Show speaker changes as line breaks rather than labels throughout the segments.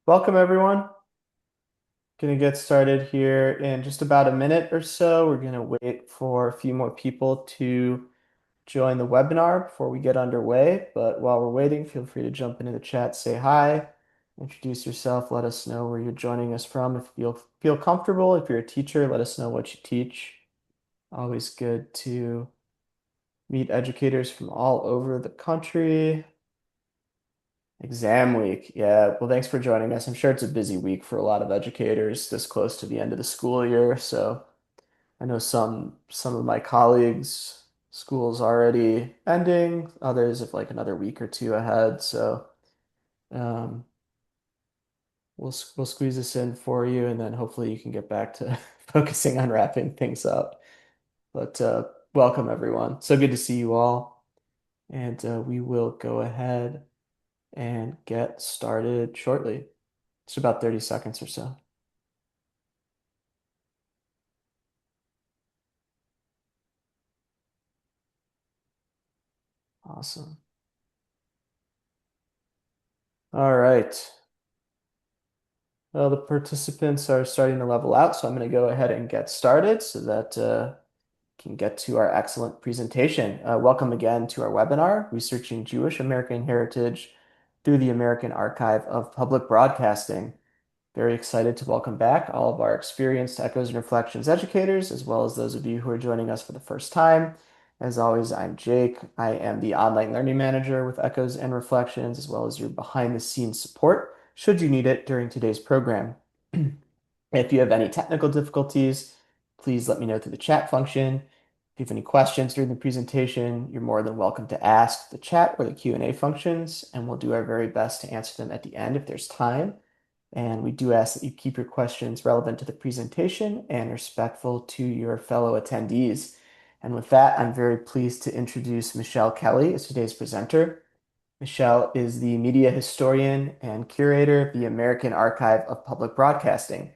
Welcome, everyone. Going to get started here in just about a minute or so. We're going to wait for a few more people to join the webinar before we get underway. But while we're waiting, feel free to jump into the chat, say hi, introduce yourself, let us know where you're joining us from. If you feel comfortable, if you're a teacher, let us know what you teach. Always good to meet educators from all over the country. Exam week. Yeah. Well, thanks for joining us. I'm sure it's a busy week for a lot of educators this close to the end of the school year. So I know some of my colleagues, school's already ending, others have like another week or two ahead. So um, we'll squeeze this in for you, and then hopefully you can get back to focusing on wrapping things up. But welcome everyone. So good to see you all, and we will go ahead and get started shortly. It's about 30 seconds or so. Awesome. All right. Well, the participants are starting to level out, so I'm going to go ahead and get started so that can get to our excellent presentation. Welcome again to our webinar, Researching Jewish American Heritage through the American Archive of Public Broadcasting. Very excited to welcome back all of our experienced Echoes and Reflections educators, as well as those of you who are joining us for the first time. As always, I'm Jake. I am the online learning manager with Echoes and Reflections, as well as your behind the scenes support should you need it during today's program. If you have any technical difficulties, please let me know through the chat function. If you have any questions during the presentation, you're more than welcome to ask the chat or the Q&A functions, and we'll do our very best to answer them at the end if there's time. And we do ask that you keep your questions relevant to the presentation and respectful to your fellow attendees. And with that, I'm very pleased to introduce Michelle Kelley as today's presenter. Michelle is the media historian and curator of the American Archive of Public Broadcasting.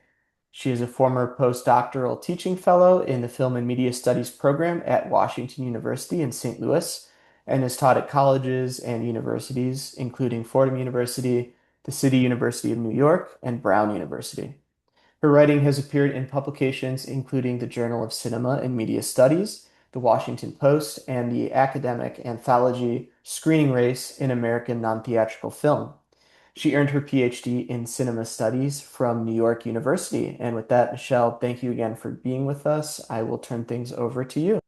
She is a former postdoctoral teaching fellow in the Film and Media Studies program at Washington University in St. Louis and has taught at colleges and universities, including Fordham University, the City University of New York, and Brown University. Her writing has appeared in publications including the Journal of Cinema and Media Studies, the Washington Post, and the academic anthology Screening Race in American Non-Theatrical Film. She earned her PhD in cinema studies from New York University. And with that, Michelle, thank you again for being with us. I will turn things over to you.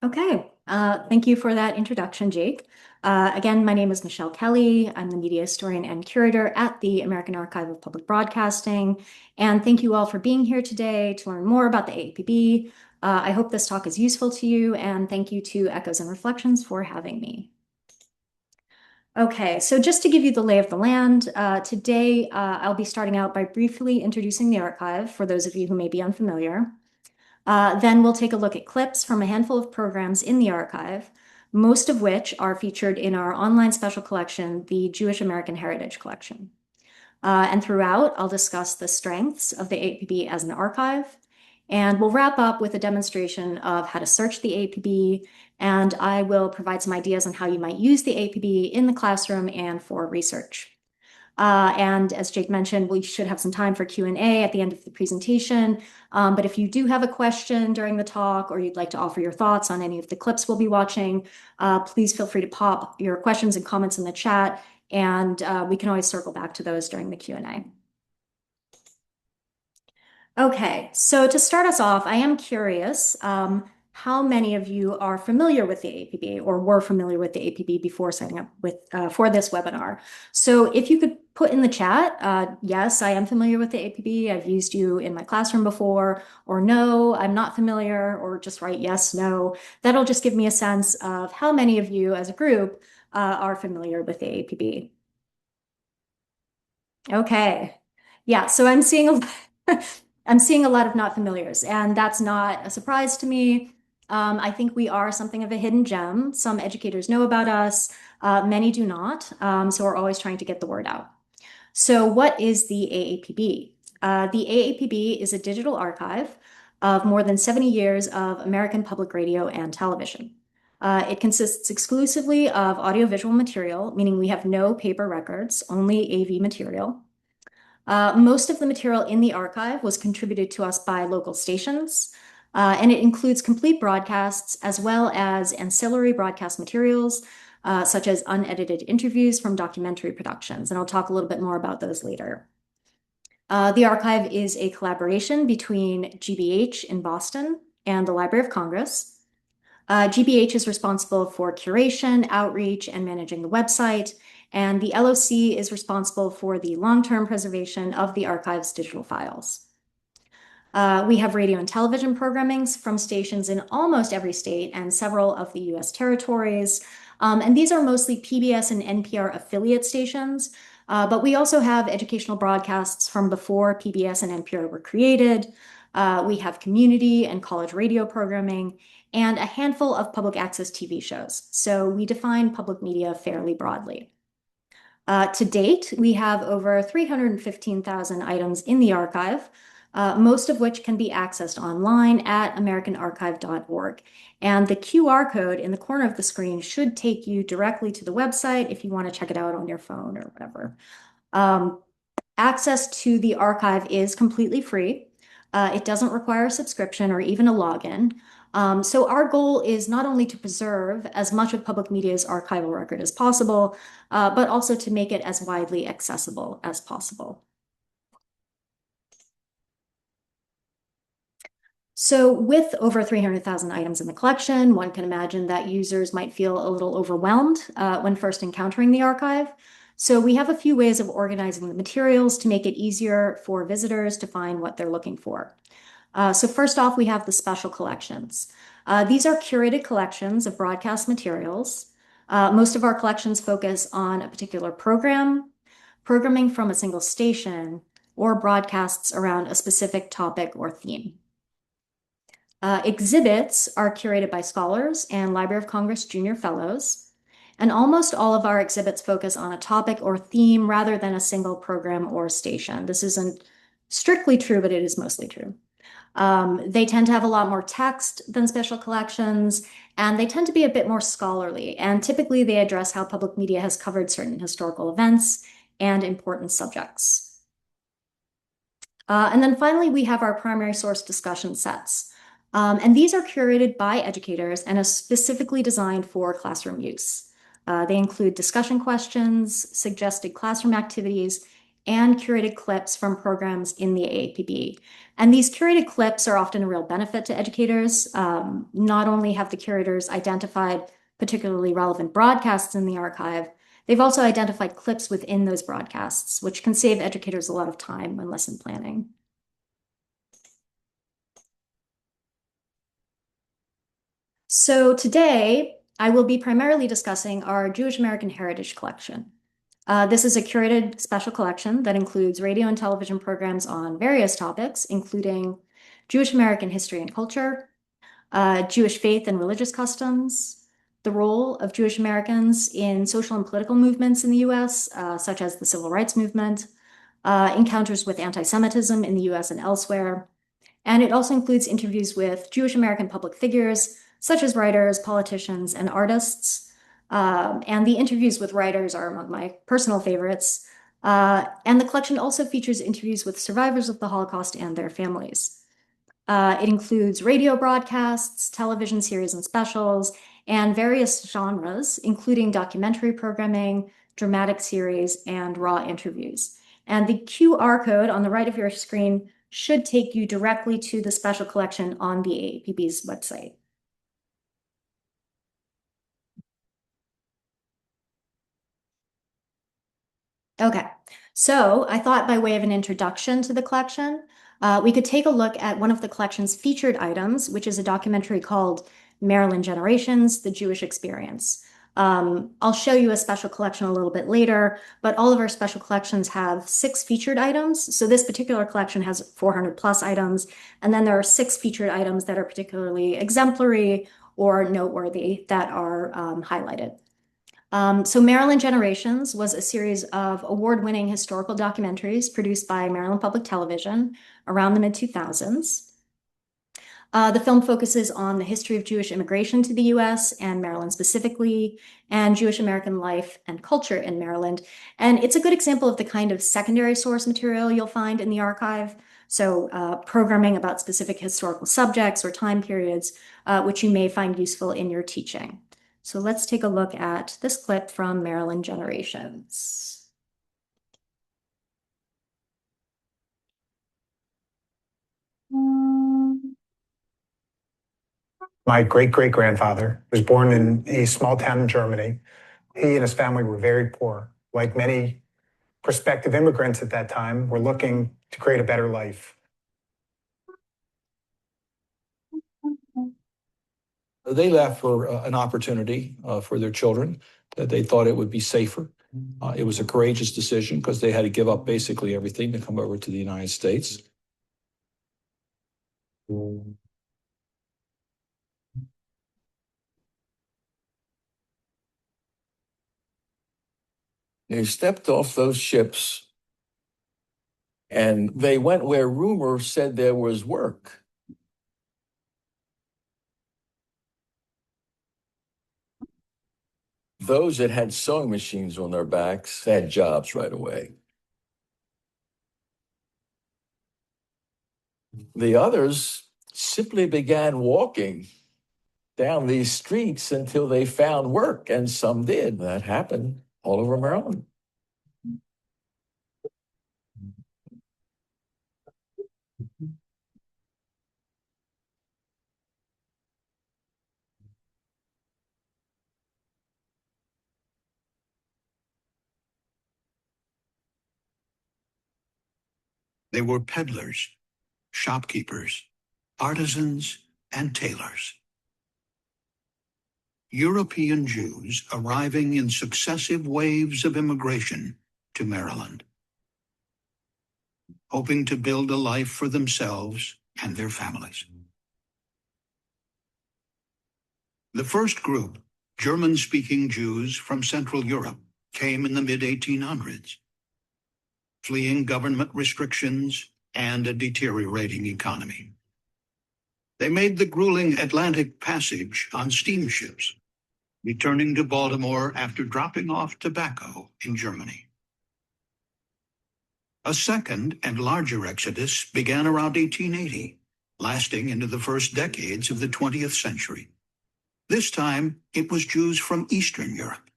Okay, thank you for that introduction, Jake. Again, my name is Michelle Kelley. I'm the media historian and curator at the American Archive of Public Broadcasting. And thank you all for being here today to learn more about the AAPB. I hope this talk is useful to you, and thank you to Echoes and Reflections for having me. Okay, so just to give you the lay of the land, today I'll be starting out by briefly introducing the archive for those of you who may be unfamiliar. Then we'll take a look at clips from a handful of programs in the archive, most of which are featured in our online special collection, the Jewish American Heritage Collection. And throughout, I'll discuss the strengths of the AAPB as an archive, and we'll wrap up with a demonstration of how to search the AAPB, and I will provide some ideas on how you might use the AAPB in the classroom and for research. And as Jake mentioned, we should have some time for Q&A at the end of the presentation. But if you do have a question during the talk or you'd like to offer your thoughts on any of the clips we'll be watching, please feel free to pop your questions and comments in the chat, and we can always circle back to those during the Q&A. Okay, so to start us off, I am curious how many of you are familiar with the APB or were familiar with the APB before signing up with for this webinar. So if you could put in the chat, yes, I am familiar with the APB. I've used you in my classroom before, or no, I'm not familiar, or just write yes, no. That'll just give me a sense of how many of you as a group are familiar with the APB. Okay. Yeah, so I'm seeing I'm seeing a lot of not familiars, and that's not a surprise to me. I think we are something of a hidden gem. Some educators know about us, many do not. So we're always trying to get the word out. So what is the AAPB? The AAPB is a digital archive of more than 70 years of American public radio and television. It consists exclusively of audiovisual material, meaning we have no paper records, only AV material. Most of the material in the archive was contributed to us by local stations, and it includes complete broadcasts as well as ancillary broadcast materials, such as unedited interviews from documentary productions. And I'll talk a little bit more about those later. The archive is a collaboration between GBH in Boston and the Library of Congress. GBH is responsible for curation, outreach, and managing the website, and the LOC is responsible for the long-term preservation of the archive's digital files. We have radio and television programmings from stations in almost every state and several of the US territories. And these are mostly PBS and NPR affiliate stations, but we also have educational broadcasts from before PBS and NPR were created. We have community and college radio programming and a handful of public access TV shows. So we define public media fairly broadly. To date, we have over 315,000 items in the archive, most of which can be accessed online at americanarchive.org. And the QR code in the corner of the screen should take you directly to the website if you want to check it out on your phone or whatever. Access to the archive is completely free. It doesn't require a subscription or even a login. So our goal is not only to preserve as much of public media's archival record as possible, but also to make it as widely accessible as possible. So with over 300,000 items in the collection, one can imagine that users might feel a little overwhelmed when first encountering the archive. So we have a few ways of organizing the materials to make it easier for visitors to find what they're looking for. So first off, we have the special collections. These are curated collections of broadcast materials. Most of our collections focus on a particular programming from a single station, or broadcasts around a specific topic or theme. Exhibits are curated by scholars and Library of Congress Junior Fellows, and almost all of our exhibits focus on a topic or theme rather than a single program or station. This isn't strictly true, but it is mostly true. They tend to have a lot more text than special collections, and they tend to be a bit more scholarly, and typically they address how public media has covered certain historical events and important subjects. And then finally, we have our primary source discussion sets. And these are curated by educators and are specifically designed for classroom use. They include discussion questions, suggested classroom activities, and curated clips from programs in the AAPB. And these curated clips are often a real benefit to educators. Not only have the curators identified particularly relevant broadcasts in the archive, they've also identified clips within those broadcasts, which can save educators a lot of time when lesson planning. So today, I will be primarily discussing our Jewish American Heritage Collection. This is a curated special collection that includes radio and television programs on various topics, including Jewish American history and culture, Jewish faith and religious customs, the role of Jewish Americans in social and political movements in the US, such as the Civil Rights Movement, encounters with anti-Semitism in the US and elsewhere. And it also includes interviews with Jewish American public figures, such as writers, politicians, and artists. And the interviews with writers are among my personal favorites. And the collection also features interviews with survivors of the Holocaust and their families. It includes radio broadcasts, television series and specials, and various genres, including documentary programming, dramatic series, and raw interviews. And the QR code on the right of your screen should take you directly to the special collection on the AAPB's website. Okay, so I thought by way of an introduction to the collection, we could take a look at one of the collection's featured items, which is a documentary called Maryland Generations, The Jewish Experience. I'll show you a special collection a little bit later, but all of our special collections have 6 featured items. So this particular collection has 400 plus items, and then there are 6 featured items that are particularly exemplary or noteworthy that are highlighted. So Maryland Generations was a series of award-winning historical documentaries produced by Maryland Public Television around the mid-2000s. The film focuses on the history of Jewish immigration to the US and Maryland specifically, and Jewish American life and culture in Maryland. And it's a good example of the kind of secondary source material you'll find in the archive. So, programming about specific historical subjects or time periods, which you may find useful in your teaching. So, let's take a look at this clip from Maryland Generations.
My great-great-grandfather was born in a small town in Germany. He and his family were very poor. Like many prospective immigrants at that time, were looking to create a better life.
They left for an opportunity for their children that they thought it would be safer. It was a courageous decision because they had to give up basically everything to come over to the United States. They stepped off those ships and they went where rumor said there was work. Those that had sewing machines on their backs had jobs right away. The others simply began walking down these streets until they found work, and some did. That happened all over Maryland.
They were peddlers, shopkeepers, artisans, and tailors. European Jews arriving in successive waves of immigration to Maryland, hoping to build a life for themselves and their families. The first group, German-speaking Jews from Central Europe, came in the mid-1800s, fleeing government restrictions and a deteriorating economy. They made the grueling Atlantic Passage on steamships, returning to Baltimore after dropping off tobacco in Germany. A second and larger exodus began around 1880, lasting into the first decades of the 20th century. This time, it was Jews from Eastern Europe,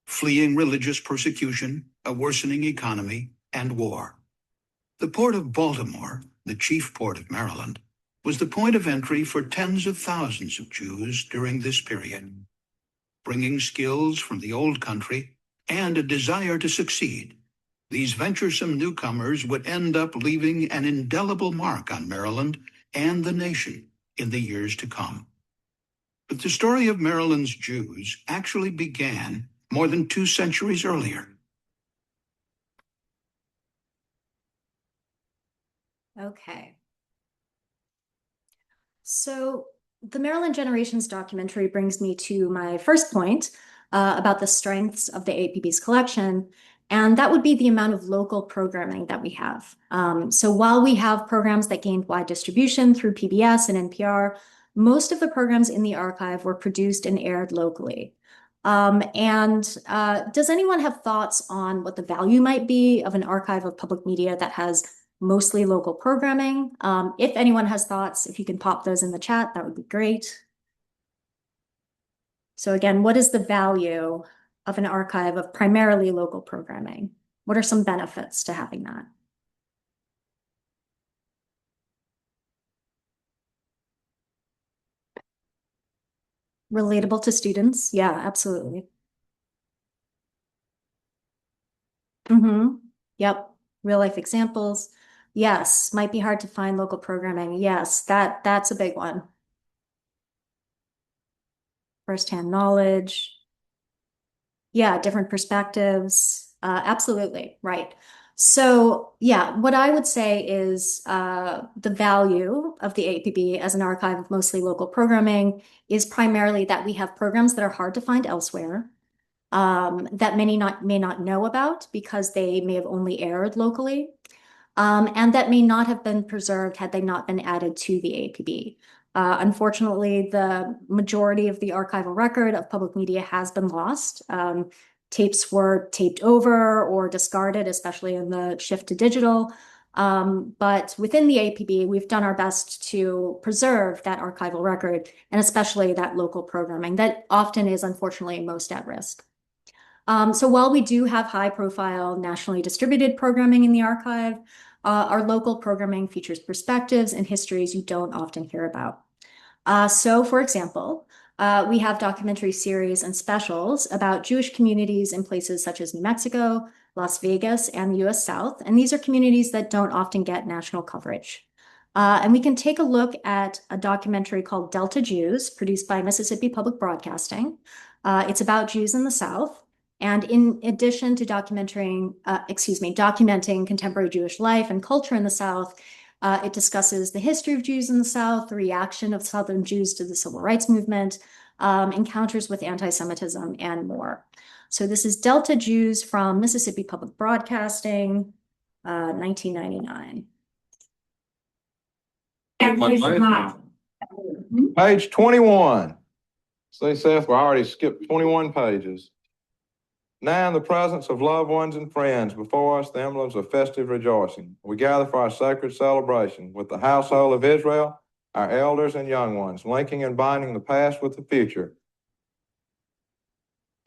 fleeing religious persecution, a worsening economy, and war. The port of Baltimore, the chief port of Maryland, was the point of entry for tens of thousands of Jews during this period, bringing skills from the old country and a desire to succeed. These venturesome newcomers would end up leaving an indelible mark on Maryland and the nation in the years to come. But the story of Maryland's Jews actually began more than 2 centuries earlier.
Okay. So the Maryland Generations documentary brings me to my first point about the strengths of the AAPB's collection, and that would be the amount of local programming that we have. So while we have programs that gained wide distribution through PBS and NPR, most of the programs in the archive were produced and aired locally. Does anyone have thoughts on what the value might be of an archive of public media that has mostly local programming? If anyone has thoughts, if you can pop those in the chat, that would be great. So again, what is the value of an archive of primarily local programming? What are some benefits to having that? Relatable to students? Yeah, absolutely. Yep. Real life examples. Yes. Might be hard to find local programming. Yes, that's a big one. Firsthand knowledge. Yeah, different perspectives. Absolutely. Right. So yeah, what I would say is the value of the AAPB as an archive of mostly local programming is primarily that we have programs that are hard to find elsewhere, that many may not know about because they may have only aired locally, and that may not have been preserved had they not been added to the AAPB. Unfortunately, the majority of the archival record of public media has been lost. Tapes were taped over or discarded, especially in the shift to digital. But within the APB, we've done our best to preserve that archival record, and especially that local programming that often is unfortunately most at risk. So while we do have high-profile, nationally distributed programming in the archive, our local programming features perspectives and histories you don't often hear about. So, for example, we have documentary series and specials about Jewish communities in places such as New Mexico, Las Vegas, and the US South. And these are communities that don't often get national coverage. And we can take a look at a documentary called Delta Jews, produced by Mississippi Public Broadcasting. It's about Jews in the South. And in addition to documenting contemporary Jewish life and culture in the South, it discusses the history of Jews in the South, the reaction of Southern Jews to the Civil Rights Movement, encounters with anti-Semitism, and more. So this is Delta Jews from Mississippi Public Broadcasting, 1999.
Page 21. See, Seth, we already skipped 21 pages. Now, in the presence of loved ones and friends, before us the emblems of festive rejoicing, we gather for our sacred celebration with the household of Israel, our elders and young ones, linking and binding the past with the future.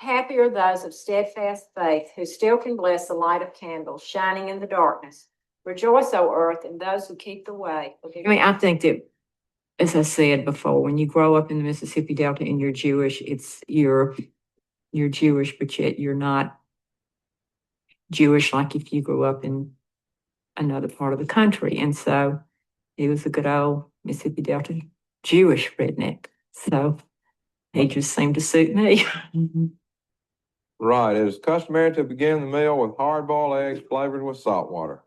Happy are those of steadfast faith who still can bless the light of candles shining in the darkness. Rejoice, O earth, and those who keep the way. I mean, I think that, as I said before, when you grow up in the Mississippi Delta and you're Jewish, you're Jewish, but yet you're not Jewish like if you grew up in another part of the country. And so he was a good old Mississippi Delta Jewish redneck. So he just seemed to suit me.
Right. It is customary to begin the meal with hard-boiled eggs flavored with salt water.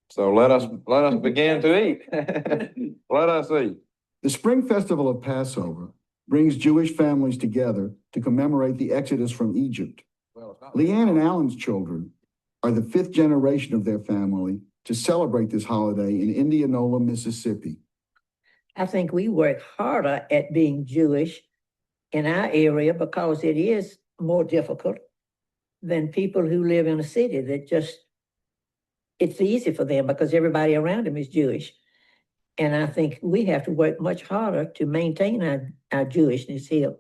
So let us begin to eat. Let us eat.
The Spring Festival of Passover brings Jewish families together to commemorate the Exodus from Egypt. Leanne and Alan's children are the 5th generation of their family to celebrate this holiday in Indianola, Mississippi.
I think we work harder at being Jewish in our area because it is more difficult than people who live in a city that it's easy for them because everybody around them is Jewish. And I think we have to work much harder to maintain our Jewishness here.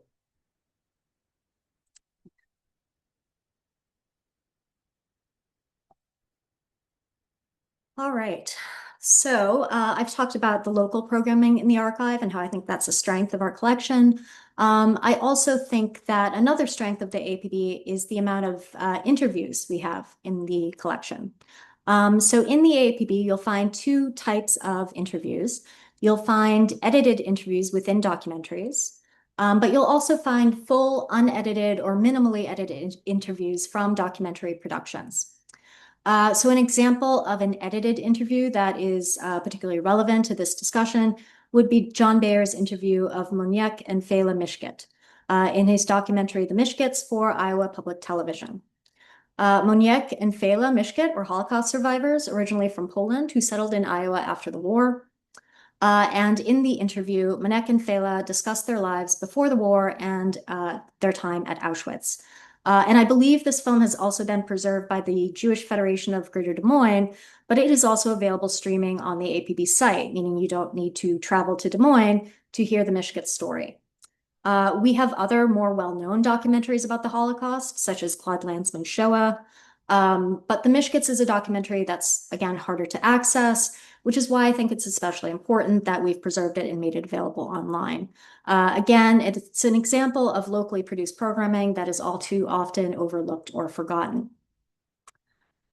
All right. So I've talked about the local programming in the archive and how I think that's a strength of our collection. I also think that another strength of the APB is the amount of interviews we have in the collection. So in the AAPB, you'll find 2 types of interviews. You'll find edited interviews within documentaries, but you'll also find full unedited or minimally edited interviews from documentary productions. So an example of an edited interview that is particularly relevant to this discussion would be John Bayer's interview of Moniek and Fela Mishkit in his documentary, The Mishkits, for Iowa Public Television. Moniek and Fela Mishkit were Holocaust survivors originally from Poland who settled in Iowa after the war. And in the interview, Moniek and Fela discussed their lives before the war and their time at Auschwitz. And I believe this film has also been preserved by the Jewish Federation of Greater Des Moines, but it is also available streaming on the APB site, meaning you don't need to travel to Des Moines to hear the Mishkit story. We have other more well-known documentaries about the Holocaust, such as Claude Lanzmann's Shoah. But The Mishkits is a documentary that's, again, harder to access, which is why I think it's especially important that we've preserved it and made it available online. Again, it's an example of locally produced programming that is all too often overlooked or forgotten.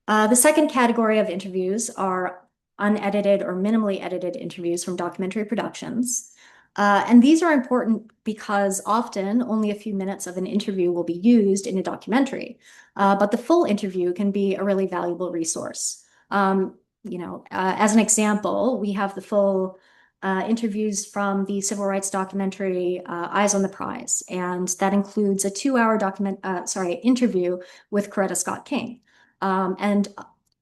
The second category of interviews are unedited or minimally edited interviews from documentary productions. And these are important because often only a few minutes of an interview will be used in a documentary, but the full interview can be a really valuable resource. As an example, we have the full interviews from the civil rights documentary Eyes on the Prize, and that includes a 2-hour interview with Coretta Scott King. And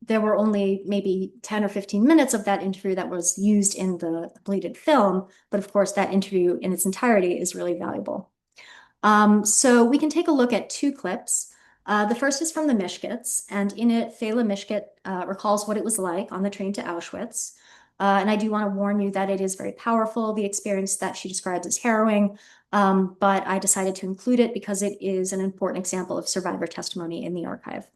there were only maybe 10 or 15 minutes of that interview that was used in the completed film. But of course, that interview in its entirety is really valuable. So we can take a look at two clips. The first is from the Mishkets, and in it, Fela Mishket recalls what it was like on the train to Auschwitz. And I do want to warn you that it is very powerful, the experience that she describes as harrowing, but I decided to include it because it is an important example of survivor testimony in the archive.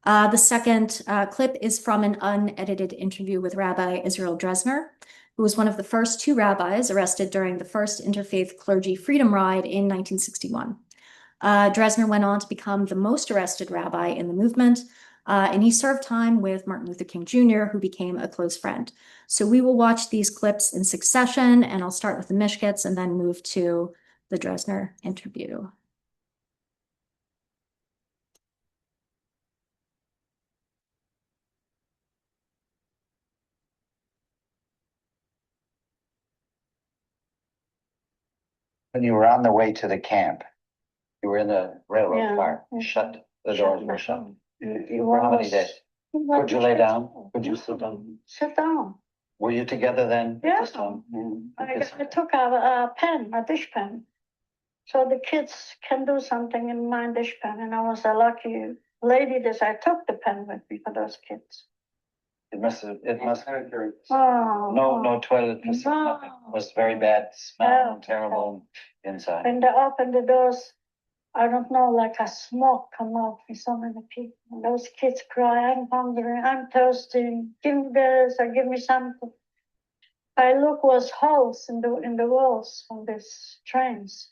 The second clip is from an unedited interview with Rabbi Israel Dresner, who was one of the first two rabbis arrested during the first interfaith clergy freedom ride in 1961. Dresner went on to become the most arrested rabbi in the movement, and he served time with Martin Luther King Jr., who became a close friend. So we will watch these clips in succession, and I'll start with the Mishkets and then move to the Dresner interview.
When you were on the way to the camp, you were in the railroad car, shut, the doors were shut. For how many days? Could you lay down? Could you sit down?
Sit down.
Were you together then?
Yeah.
This time?
I took a pen, a dish pen, so the kids can do something in my dish pen. And I was a lucky lady that I took the pen with me for those kids.
It must
Oh,
no toilet facility, nothing. It was very bad smell and terrible inside.
When they opened the doors, I don't know, like a smoke come out with so many people. And those kids cry, I'm hungry, I'm thirsty, give me this or give me something. I look was holes in the walls on these trains.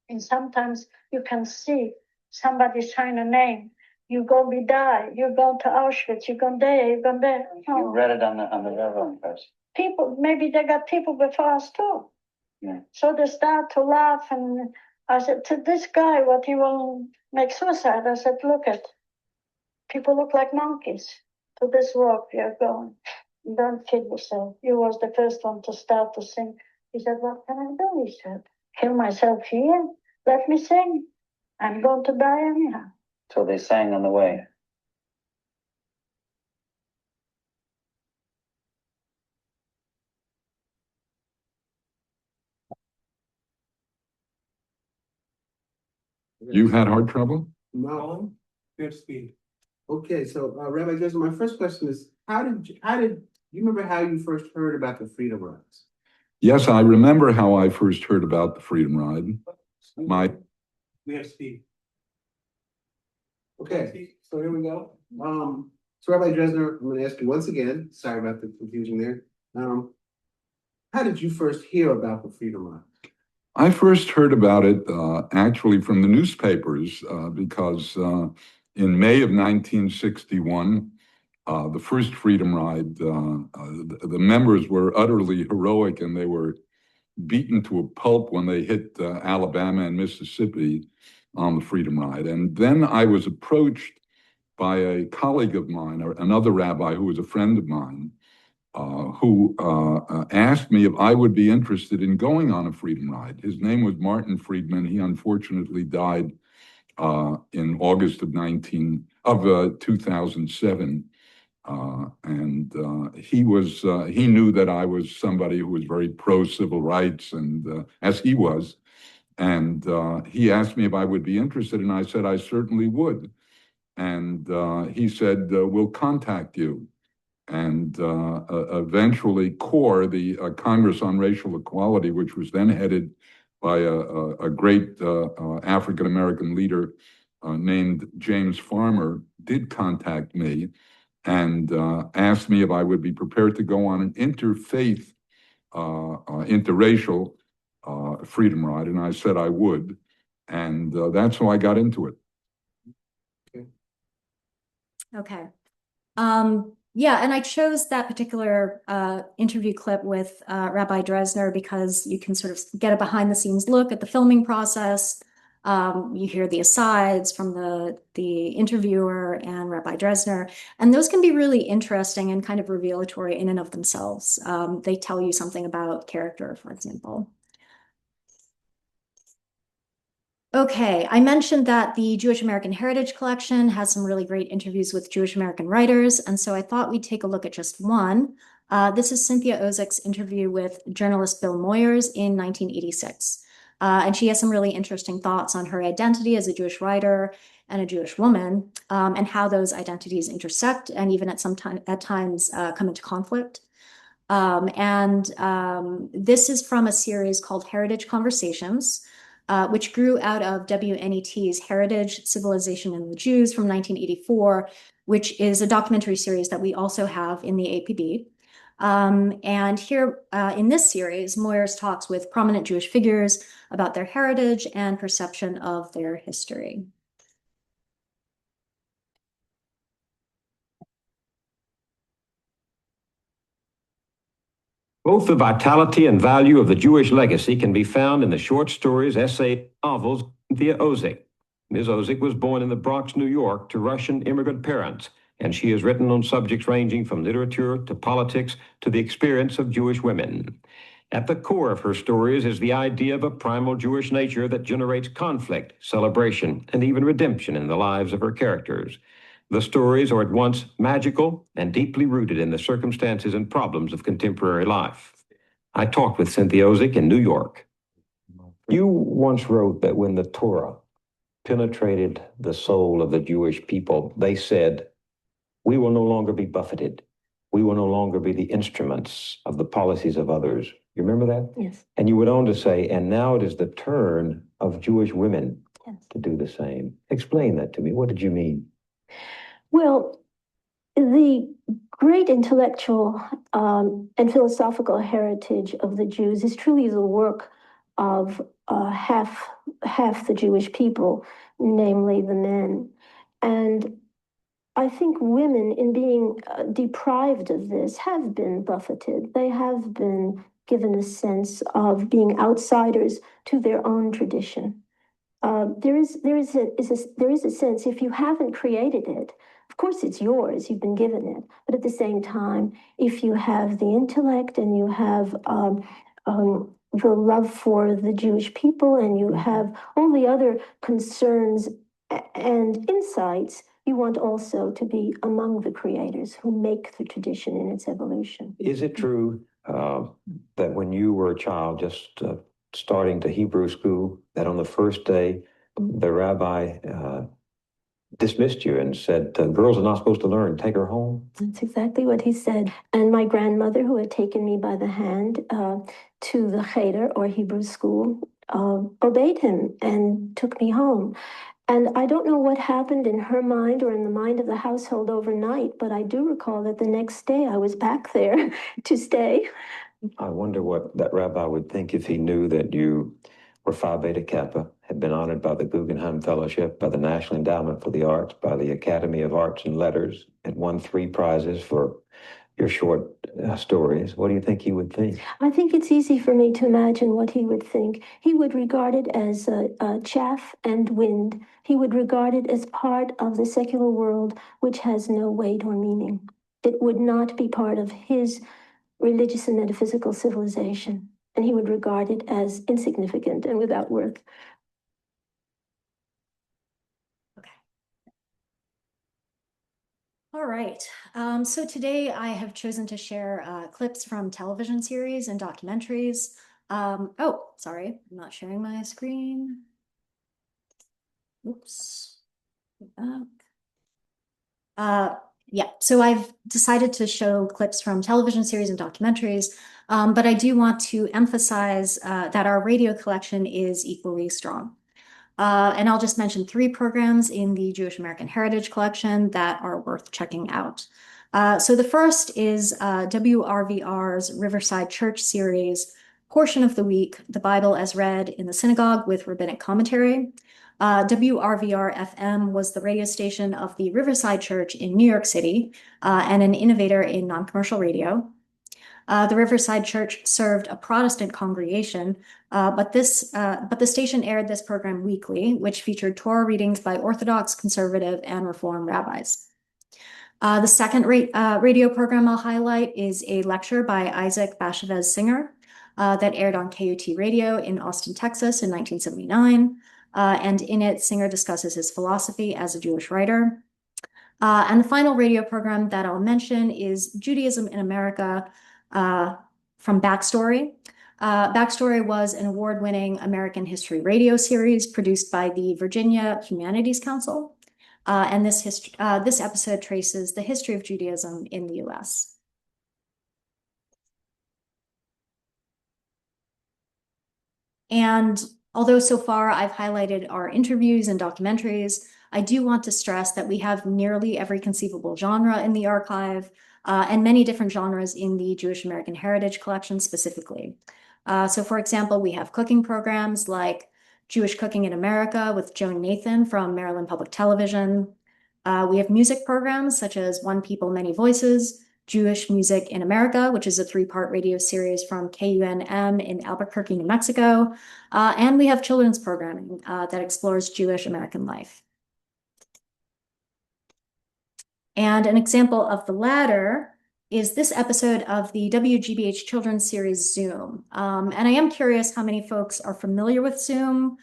And sometimes you can see somebody sign a name. You're gonna be die, you're going to Auschwitz, you're going there, you're going there. Oh.
You read it on the railroad cars.
People, maybe they got people before us too.
Yeah.
So they start to laugh, and I said to this guy, what he will make suicide? I said, look at, people look like monkeys. To this work we are going. Don't kill yourself. You was the first one to start to sing. He said, what can I do? He said, kill myself here? Let me sing. I'm going to die anyhow.
So they sang on the way.
You had heart trouble?
No, good speed. Okay, so Rabbi Joseph, my first question is, how did you remember how you first heard about the Freedom Rides?
Yes, I remember how I first heard about the Freedom Ride.
We have speed. Okay, so here we go. So Rabbi Dresner, I'm going to ask you once again. Sorry about the confusion there. How did you first hear about the Freedom Rides?
I first heard about it actually from the newspapers because in May of 1961, the first Freedom Ride, the members were utterly heroic, and they were beaten to a pulp when they hit Alabama and Mississippi on the Freedom Ride. And then I was approached by a colleague of mine, or another rabbi who was a friend of mine, who asked me if I would be interested in going on a Freedom Ride. His name was Martin Friedman. He unfortunately died in August of 2007. And he knew that I was somebody who was very pro civil rights, and as he was. And he asked me if I would be interested, and I said I certainly would. And he said, we'll contact you. And eventually CORE, the Congress on Racial Equality, which was then headed by a great African-American leader named James Farmer, did contact me and asked me if I would be prepared to go on an interfaith, interracial Freedom Ride, and I said I would. And that's how I got into it.
Okay. Yeah, and I chose that particular interview clip with Rabbi Dresner because you can sort of get a behind-the-scenes look at the filming process. You hear the asides from the interviewer and Rabbi Dresner, and those can be really interesting and kind of revelatory in and of themselves. They tell you something about character, for example. Okay, I mentioned that the Jewish American Heritage Collection has some really great interviews with Jewish American writers, and so I thought we'd take a look at just one. This is Cynthia Ozick's interview with journalist Bill Moyers in 1986. And she has some really interesting thoughts on her identity as a Jewish writer and a Jewish woman, and how those identities intersect and even at times come into conflict. This is from a series called Heritage Conversations, which grew out of WNET's Heritage, Civilization, and the Jews from 1984, which is a documentary series that we also have in the AAPB. And here in this series, Moyers talks with prominent Jewish figures about their heritage and perception of their history.
Both the vitality and value of the Jewish legacy can be found in the short stories, essays, novels of Cynthia Ozick. Ms. Ozick was born in the Bronx, New York, to Russian immigrant parents, and she has written on subjects ranging from literature to politics to the experience of Jewish women. At the core of her stories is the idea of a primal Jewish nature that generates conflict, celebration, and even redemption in the lives of her characters. The stories are at once magical and deeply rooted in the circumstances and problems of contemporary life. I talked with Cynthia Ozick in New York. You once wrote that when the Torah penetrated the soul of the Jewish people, they said, "We will no longer be buffeted. We will no longer be the instruments of the policies of others." You remember that?
Yes.
And you went on to say, "And now it is the turn of Jewish women to do the same." Explain that to me. What did you mean?
Well, the great intellectual and philosophical heritage of the Jews is truly the work of half the Jewish people, namely the men. And I think women, in being deprived of this, have been buffeted. They have been given a sense of being outsiders to their own tradition. There is a sense, if you haven't created it, of course it's yours, you've been given it, but at the same time, if you have the intellect and you have the love for the Jewish people and you have all the other concerns and insights, you want also to be among the creators who make the tradition in its evolution.
Is it true that when you were a child, just starting to Hebrew school, that on the first day, the rabbi dismissed you and said, "Girls are not supposed to learn, take her home"?
That's exactly what he said. And my grandmother, who had taken me by the hand to the Cheder, or Hebrew school, obeyed him and took me home. And I don't know what happened in her mind or in the mind of the household overnight, but I do recall that the next day I was back there to stay.
I wonder what that rabbi would think if he knew that you were Phi Beta Kappa, had been honored by the Guggenheim Fellowship, by the National Endowment for the Arts, by the Academy of Arts and Letters, and won 3 prizes for your short stories. What do you think he would think?
I think it's easy for me to imagine what he would think. He would regard it as chaff and wind. He would regard it as part of the secular world, which has no weight or meaning. It would not be part of his religious and metaphysical civilization, and he would regard it as insignificant and without worth.
All right, so today I have chosen to share clips from television series and documentaries. Oh, sorry, I'm not sharing my screen. Oops. Yeah, so I've decided to show clips from television series and documentaries, but I do want to emphasize that our radio collection is equally strong. And I'll just mention 3 programs in the Jewish American Heritage Collection that are worth checking out. So the first is WRVR's Riverside Church series, Portion of the Week, the Bible as Read in the Synagogue with Rabbinic Commentary. WRVR FM was the radio station of the Riverside Church in New York City and an innovator in non-commercial radio. The Riverside Church served a Protestant congregation, but the station aired this program weekly, which featured Torah readings by Orthodox, conservative, and Reform rabbis. The second radio program I'll highlight is a lecture by Isaac Bashevis Singer that aired on KUT Radio in Austin, Texas in 1979. and in it, Singer discusses his philosophy as a Jewish writer. And the final radio program that I'll mention is Judaism in America from Backstory. Backstory was an award-winning American history radio series produced by the Virginia Humanities Council. And this episode traces the history of Judaism in the US. And although so far I've highlighted our interviews and documentaries, I do want to stress that we have nearly every conceivable genre in the archive, and many different genres in the Jewish American Heritage Collection specifically. So for example, we have cooking programs like Jewish Cooking in America with Joan Nathan from Maryland Public Television. We have music programs such as One People, Many Voices, Jewish Music in America, which is a 3-part radio series from KUNM in Albuquerque, New Mexico. And we have children's programming that explores Jewish American life. And an example of the latter is this episode of the WGBH children's series Zoom. And I am curious how many folks are familiar with Zoom.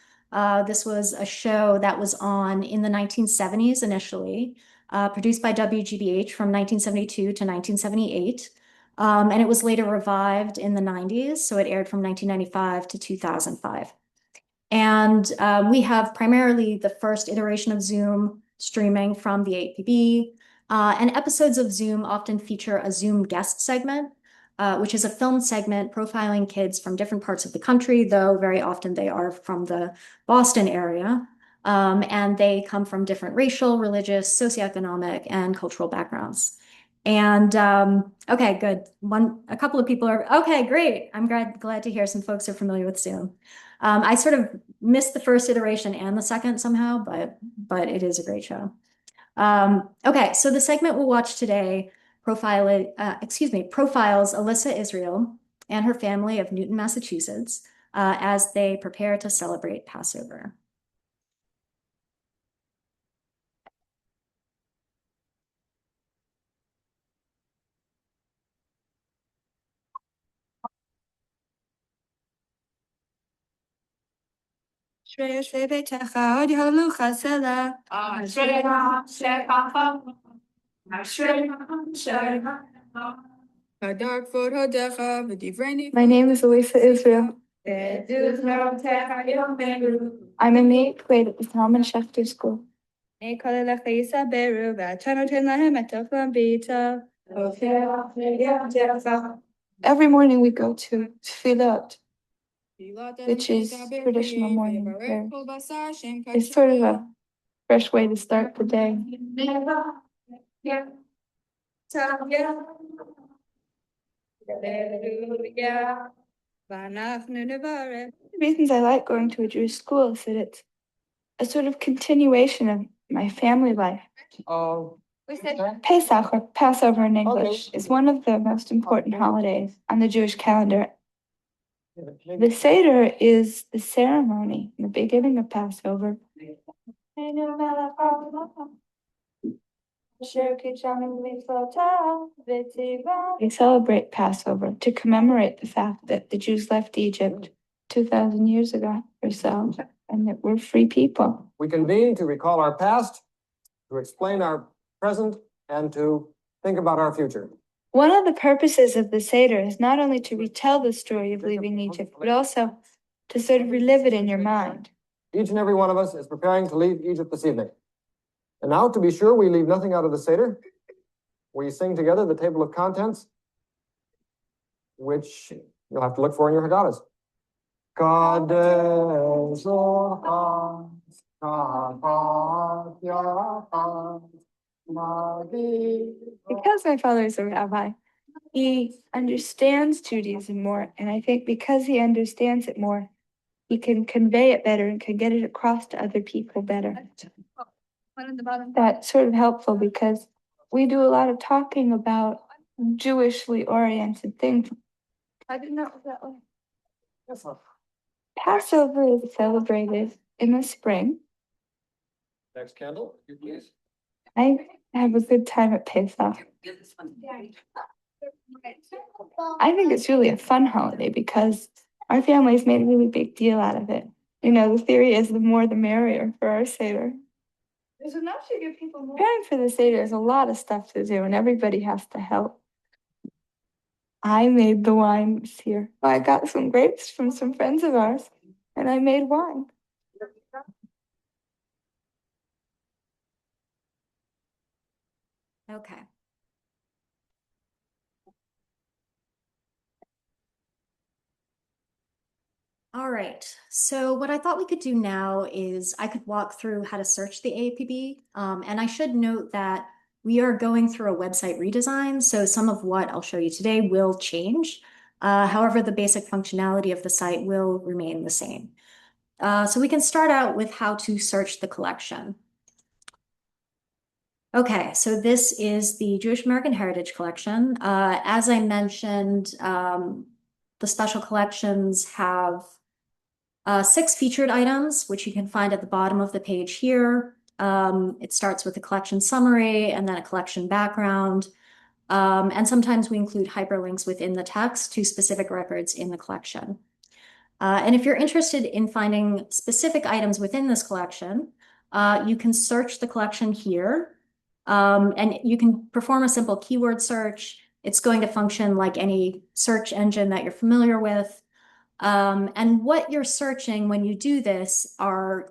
This was a show that was on in the 1970s initially, produced by WGBH from 1972 to 1978. And it was later revived in the 90s, so it aired from 1995 to 2005. And we have primarily the first iteration of Zoom streaming from the AAPB. And episodes of Zoom often feature a Zoom guest segment, which is a film segment profiling kids from different parts of the country, though very often they are from the Boston area. And they come from different racial, religious, socioeconomic, and cultural backgrounds. And okay, good. A couple of people are, okay, great. I'm glad to hear some folks are familiar with Zoom. I sort of missed the first iteration and the second somehow, but it is a great show. Okay, so the segment we'll watch today profiles Alyssa Israel and her family of Newton, Massachusetts, as they prepare to celebrate Passover.
My name is Alyssa Israel. I'm in the 8th grade at the Talman Schechter School. Every morning we go to Tefillot, which is traditional morning prayer. It's sort of a fresh way to start the day. The reasons I like going to a Jewish school is that it's a sort of continuation of my family life. Pesach, or Passover in English, is one of the most important holidays on the Jewish calendar. The Seder is the ceremony, the beginning of Passover. We celebrate Passover to commemorate the fact that the Jews left Egypt 2,000 years ago or so, and that we're free people.
We convene to recall our past, to explain our present, and to think about our future.
One of the purposes of the Seder is not only to retell the story of leaving Egypt, but also to sort of relive it in your mind.
Each and every one of us is preparing to leave Egypt this evening. And now, to be sure we leave nothing out of the Seder, we sing together the table of contents, which you'll have to look for in your Haggadahs.
Because my father is a rabbi, he understands Judaism more, and I think because he understands it more, he can convey it better and can get it across to other people better. That's sort of helpful because we do a lot of talking about Jewishly oriented things. I didn't know it was that way. Passover is celebrated in the spring.
Next candle, you please.
I have a good time at Pesach. I think it's really a fun holiday because our family's made a really big deal out of it. You know, the theory is the more the merrier for our Seder. There's enough to give people more. Preparing for the Seder is a lot of stuff to do, and everybody has to help. I made the wine this year. I got some grapes from some friends of ours, and I made wine.
Okay. All right, so what I thought we could do now is I could walk through how to search the AAPB, and I should note that we are going through a website redesign, so some of what I'll show you today will change. However, the basic functionality of the site will remain the same. So we can start out with how to search the collection. Okay, so this is the Jewish American Heritage Collection. As I mentioned, the special collections have 6 featured items, which you can find at the bottom of the page here. It starts with a collection summary and then a collection background. And sometimes we include hyperlinks within the text to specific records in the collection. And if you're interested in finding specific items within this collection, you can search the collection here. And you can perform a simple keyword search. It's going to function like any search engine that you're familiar with. And what you're searching when you do this are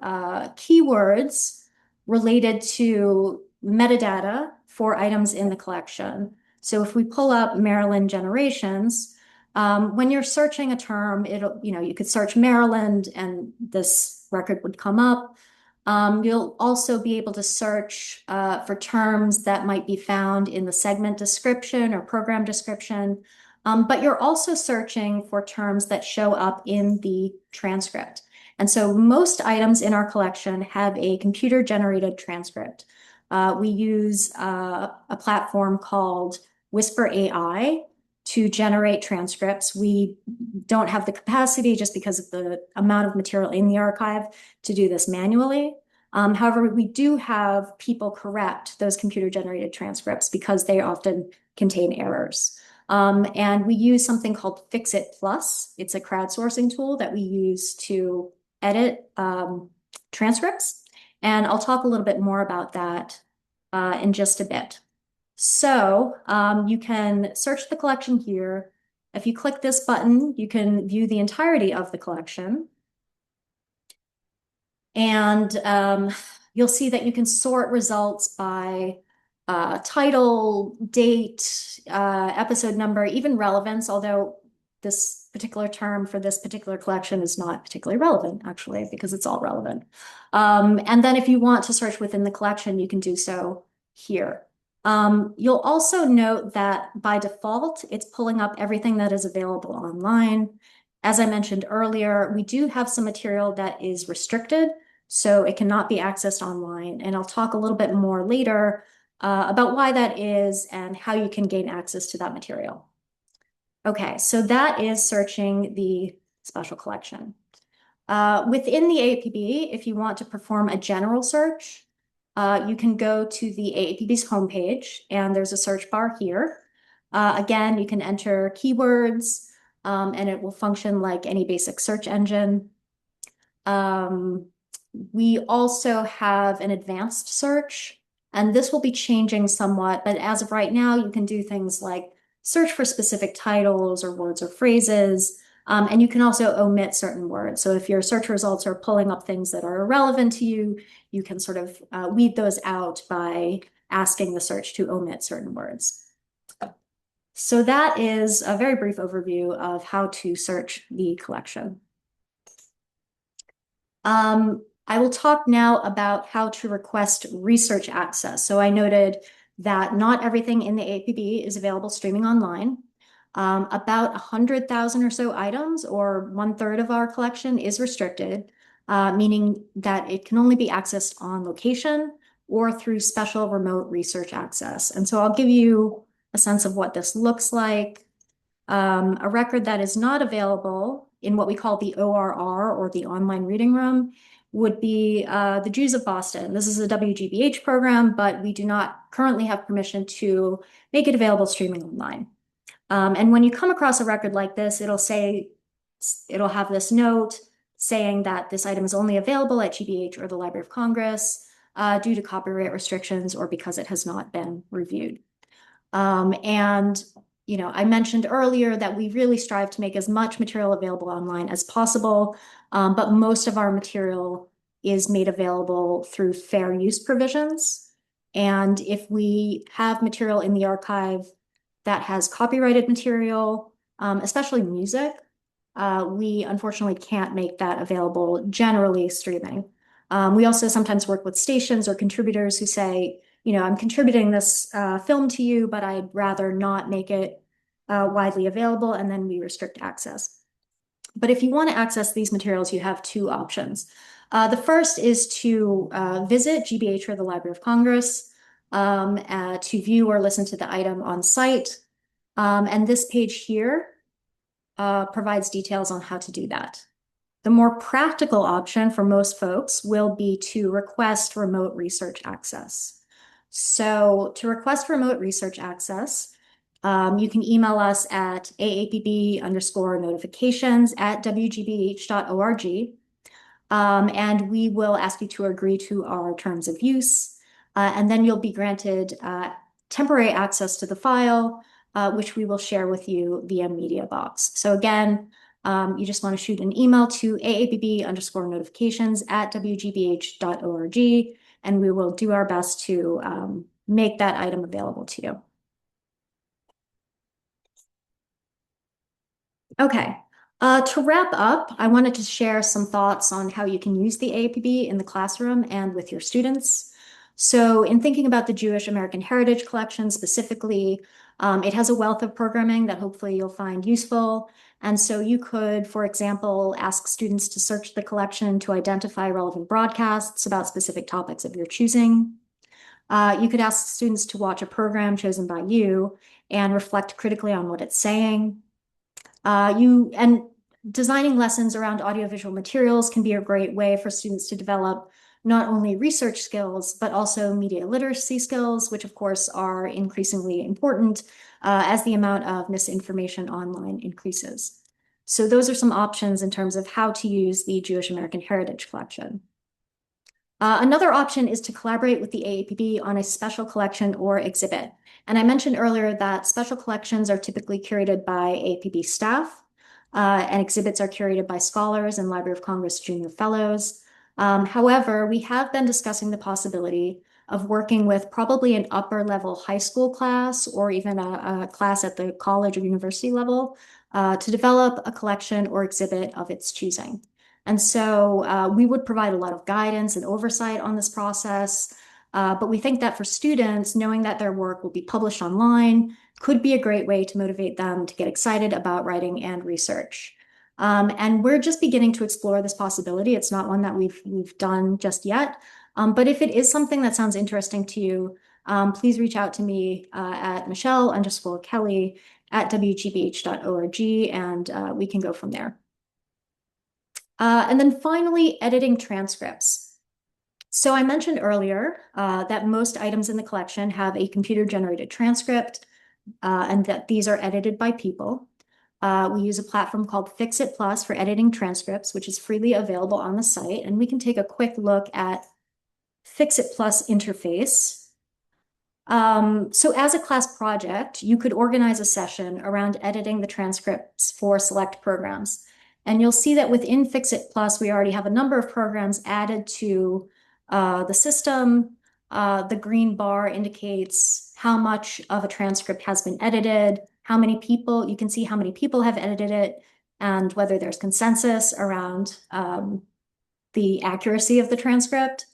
keywords related to metadata for items in the collection. So if we pull up Maryland generations, when you're searching a term, you could search Maryland and this record would come up. You'll also be able to search for terms that might be found in the segment description or program description. But you're also searching for terms that show up in the transcript. And so most items in our collection have a computer-generated transcript. We use a platform called Whisper AI to generate transcripts. We don't have the capacity just because of the amount of material in the archive to do this manually. However, we do have people correct those computer-generated transcripts because they often contain errors. And we use something called Fix-It Plus. It's a crowdsourcing tool that we use to edit transcripts. And I'll talk a little bit more about that in just a bit. So you can search the collection here. If you click this button, you can view the entirety of the collection. And you'll see that you can sort results by title, date, episode number, even relevance, although this particular term for this particular collection is not particularly relevant, actually, because it's all relevant. And then if you want to search within the collection, you can do so here. You'll also note that by default, it's pulling up everything that is available online. As I mentioned earlier, we do have some material that is restricted, so it cannot be accessed online. And I'll talk a little bit more later about why that is and how you can gain access to that material. Okay, so that is searching the special collection. Within the AAPB, if you want to perform a general search, you can go to the AAPB's homepage, and there's a search bar here. Again, you can enter keywords, and it will function like any basic search engine. We also have an advanced search, and this will be changing somewhat, but as of right now, you can do things like search for specific titles or words or phrases, and you can also omit certain words. So if your search results are pulling up things that are irrelevant to you, you can sort of weed those out by asking the search to omit certain words. So that is a very brief overview of how to search the collection. I will talk now about how to request research access. So I noted that not everything in the AAPB is available streaming online. About 100,000 or so items, or 1/3 of our collection, is restricted, meaning that it can only be accessed on location or through special remote research access. And so I'll give you a sense of what this looks like. A record that is not available in what we call the ORR, or the online reading room, would be the Jews of Boston. This is a WGBH program, but we do not currently have permission to make it available streaming online. And when you come across a record like this, it'll have this note, saying that this item is only available at GBH or the Library of Congress due to copyright restrictions or because it has not been reviewed. And I mentioned earlier that we really strive to make as much material available online as possible, but most of our material is made available through fair use provisions. And if we have material in the archive that has copyrighted material, especially music, we unfortunately can't make that available generally streaming. We also sometimes work with stations or contributors who say, I'm contributing this film to you, but I'd rather not make it widely available, and then we restrict access. But if you want to access these materials, you have two options. The first is to visit GBH or the Library of Congress to view or listen to the item on site. And this page here provides details on how to do that. The more practical option for most folks will be to request remote research access. So to request remote research access, you can email us at aapb_notifications@wgbh.org, and we will ask you to agree to our terms of use, and then you'll be granted temporary access to the file, which we will share with you via MediaBox. So again, you just want to shoot an email to aapb_notifications@wgbh.org, and we will do our best to make that item available to you. Okay, to wrap up, I wanted to share some thoughts on how you can use the AAPB in the classroom and with your students. So in thinking about the Jewish American Heritage Collection specifically, it has a wealth of programming that hopefully you'll find useful. And so you could, for example, ask students to search the collection to identify relevant broadcasts about specific topics of your choosing. You could ask students to watch a program chosen by you and reflect critically on what it's saying. And designing lessons around audiovisual materials can be a great way for students to develop not only research skills, but also media literacy skills, which of course are increasingly important as the amount of misinformation online increases. So those are some options in terms of how to use the Jewish American Heritage Collection. Another option is to collaborate with the AAPB on a special collection or exhibit. And I mentioned earlier that special collections are typically curated by AAPB staff, and exhibits are curated by scholars and Library of Congress Junior Fellows. However, we have been discussing the possibility of working with probably an upper level high school class or even a class at the college or university level to develop a collection or exhibit of its choosing. And so we would provide a lot of guidance and oversight on this process. But we think that for students, knowing that their work will be published online could be a great way to motivate them to get excited about writing and research. And we're just beginning to explore this possibility. It's not one that we've done just yet. But if it is something that sounds interesting to you, please reach out to me at Michelle_Kelley@wgbh.org, and we can go from there. And then finally, editing transcripts. So I mentioned earlier that most items in the collection have a computer-generated transcript and that these are edited by people. We use a platform called Fixit Plus for editing transcripts, which is freely available on the site. And we can take a quick look at Fixit Plus interface. So as a class project, you could organize a session around editing the transcripts for select programs. And you'll see that within Fixit Plus, we already have a number of programs added to the system. The green bar indicates how much of a transcript has been edited, how many people, you can see how many people have edited it, and whether there's consensus around the accuracy of the transcript.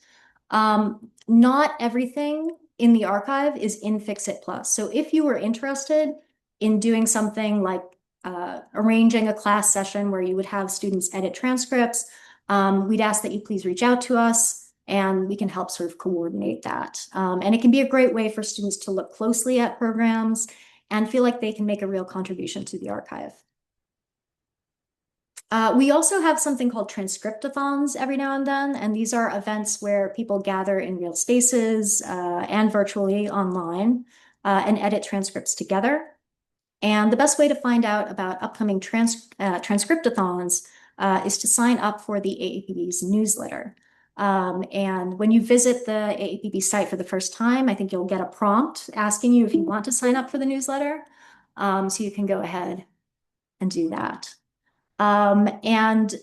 Not everything in the archive is in Fixit Plus. So if you were interested in doing something like arranging a class session where you would have students edit transcripts, we'd ask that you please reach out to us and we can help sort of coordinate that. And it can be a great way for students to look closely at programs and feel like they can make a real contribution to the archive. We also have something called transcriptathons every now and then, and these are events where people gather in real spaces and virtually online and edit transcripts together. And the best way to find out about upcoming transcriptathons is to sign up for the AAPB's newsletter. And when you visit the AAPB site for the first time, I think you'll get a prompt asking you if you want to sign up for the newsletter. So you can go ahead and do that. And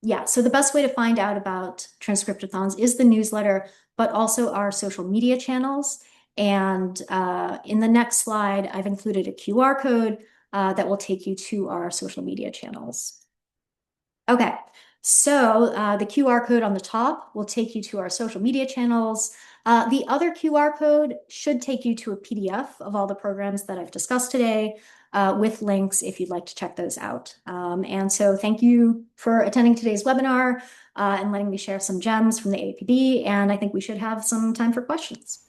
yeah, so the best way to find out about Transcriptathons is the newsletter, but also our social media channels. And in the next slide, I've included a QR code that will take you to our social media channels. Okay, so the QR code on the top will take you to our social media channels. The other QR code should take you to a PDF of all the programs that I've discussed today, with links if you'd like to check those out. And so thank you for attending today's webinar and letting me share some gems from the AAPB. And I think we should have some time for questions.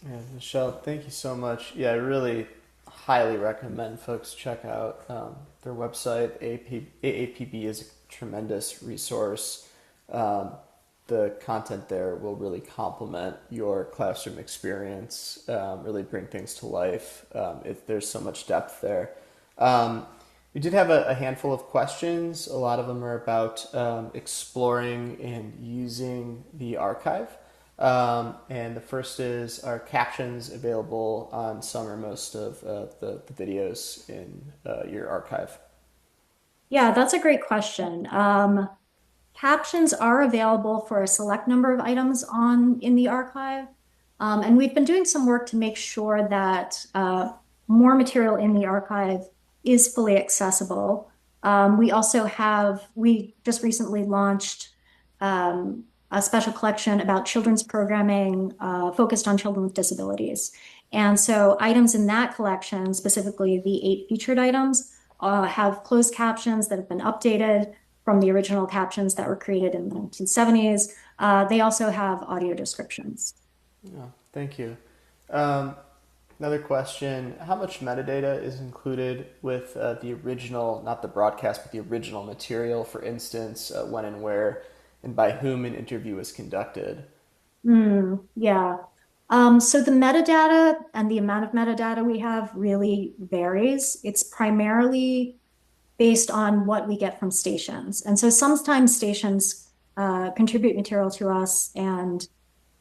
Yeah, Michelle, thank you so much. Yeah, I really highly recommend folks check out their website. AAPB is a tremendous resource. The content there will really complement your classroom experience, really bring things to life. There's so much depth there. We did have a handful of questions. A lot of them are about exploring and using the archive. And the first is, are captions available on some or most of the videos in your archive?
Yeah, that's a great question. Captions are available for a select number of items in the archive. And we've been doing some work to make sure that more material in the archive is fully accessible. We just recently launched a special collection about children's programming focused on children with disabilities. And so items in that collection, specifically the 8 featured items, have closed captions that have been updated from the original captions that were created in the 1970s. They also have audio descriptions.
Oh, thank you. Another question, how much metadata is included with the original, not the broadcast, but the original material? For instance, when and where and by whom an interview was conducted?
Yeah. So the metadata and the amount of metadata we have really varies. It's primarily based on what we get from stations. And so sometimes stations contribute material to us and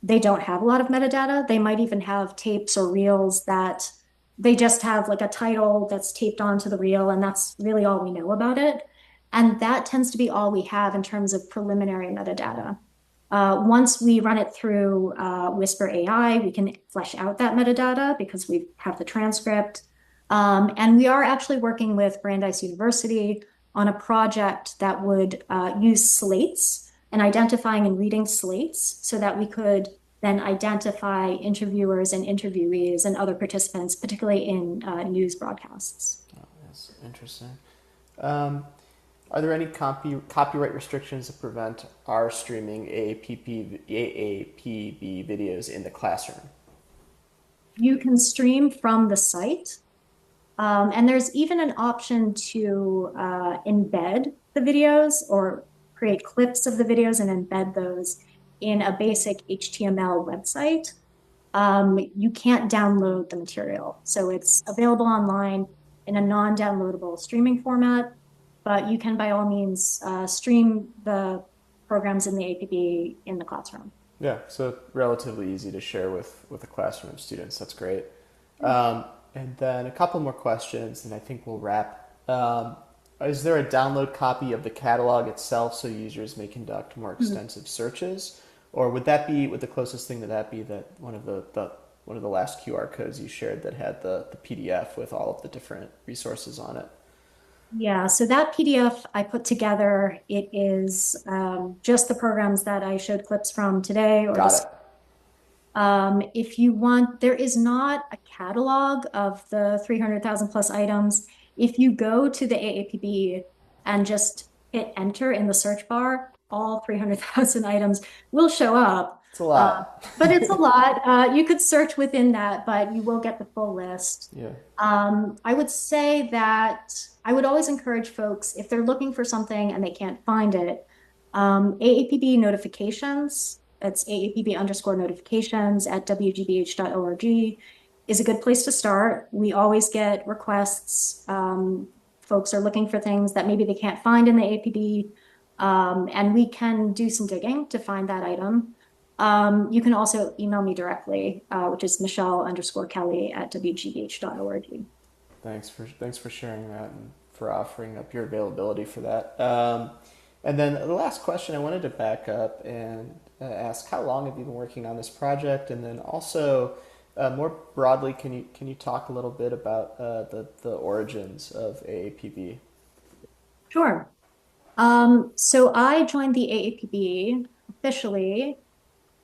they don't have a lot of metadata. They might even have tapes or reels that they just have like a title that's taped onto the reel, and that's really all we know about it. And that tends to be all we have in terms of preliminary metadata. Once we run it through Whisper AI, we can flesh out that metadata because we have the transcript. And we are actually working with Brandeis University on a project that would use slates and identifying and reading slates so that we could then identify interviewers and interviewees and other participants, particularly in news broadcasts.
Oh, that's interesting. Are there any copyright restrictions that prevent our streaming AAPB videos in the classroom?
You can stream from the site. And there's even an option to embed the videos or create clips of the videos and embed those in a basic HTML website. You can't download the material. So it's available online in a non-downloadable streaming format, but you can by all means stream the programs in the APB in the classroom.
Yeah, so relatively easy to share with a classroom of students. That's great. And then a couple more questions, and I think we'll wrap. Is there a download copy of the catalog itself so users may conduct more extensive searches? Or would the closest thing to that be that one of the last QR codes you shared that had the PDF with all of the different resources on it?
Yeah, so that PDF I put together, it is just the programs that I showed clips from today.
Got it.
If you want, there is not a catalog of the 300,000 plus items. If you go to the AAPB and just hit enter in the search bar, all 300,000 items will show up.
It's a lot.
But it's a lot. You could search within that, but you will get the full list.
Yeah.
I would say that I would always encourage folks, if they're looking for something and they can't find it, AAPB notifications, it's AAPB_notifications at wgbh.org is a good place to start. We always get requests folks are looking for things that maybe they can't find in the AAPB, and we can do some digging to find that item. You can also email me directly, which is michelle_Kelley@wgbh.org.
Thanks for sharing that and for offering up your availability for that. And then the last question, I wanted to back up and ask, how long have you been working on this project? And then also, more broadly, can you talk a little bit about the origins of AAPB?
Sure. So I joined the AAPB officially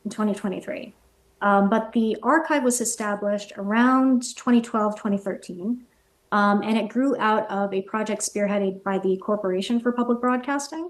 in 2023. But the archive was established around 2012, 2013. And it grew out of a project spearheaded by the Corporation for Public Broadcasting.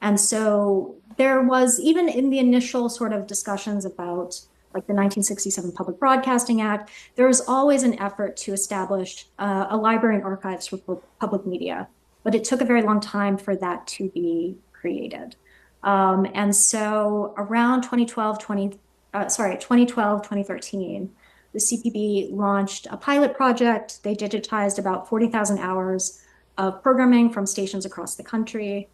And so there was, even in the initial sort of discussions about like the 1967 Public Broadcasting Act, there was always an effort to establish a library and archives for public media. But it took a very long time for that to be created. And so around 2012, 2013, the CPB launched a pilot project. They digitized about 40,000 hours of programming from stations across the country.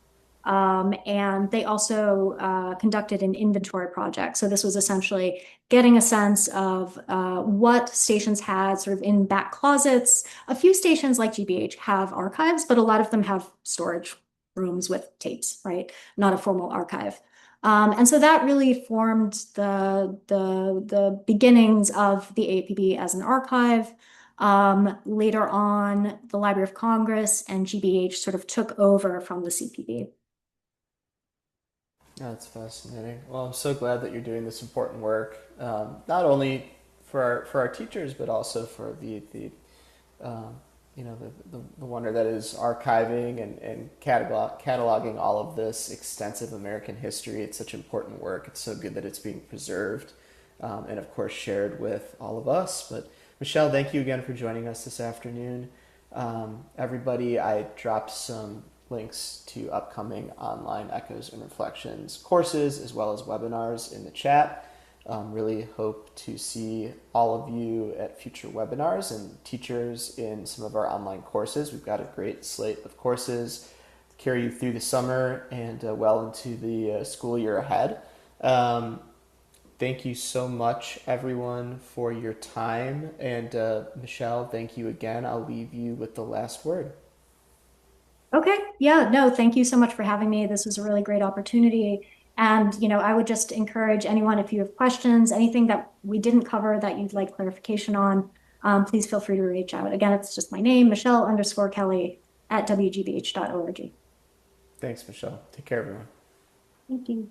And they also conducted an inventory project. So this was essentially getting a sense of what stations had sort of in back closets. A few stations like GBH have archives, but a lot of them have storage rooms with tapes, right? Not a formal archive. And so that really formed the beginnings of the AAPB as an archive. Later on, the Library of Congress and GBH sort of took over from the CPB.
That's fascinating. Well, I'm so glad that you're doing this important work, not only for our teachers, but also for the wonder that is archiving and cataloging all of this extensive American history. It's such important work. It's so good that it's being preserved and, of course, shared with all of us. But Michelle, thank you again for joining us this afternoon. Everybody, I dropped some links to upcoming online Echoes and Reflections courses as well as webinars in the chat. Really hope to see all of you at future webinars and teachers in some of our online courses. We've got a great slate of courses to carry you through the summer and well into the school year ahead. Thank you so much, everyone, for your time. And Michelle, thank you again. I'll leave you with the last word.
Okay. Yeah, no, thank you so much for having me. This was a really great opportunity. And, I would just encourage anyone, if you have questions, anything that we didn't cover that you'd like clarification on, please feel free to reach out. Again, it's just my name, Michelle_Kelley@wgbh.org.
Thanks, Michelle. Take care, everyone.
Thank you.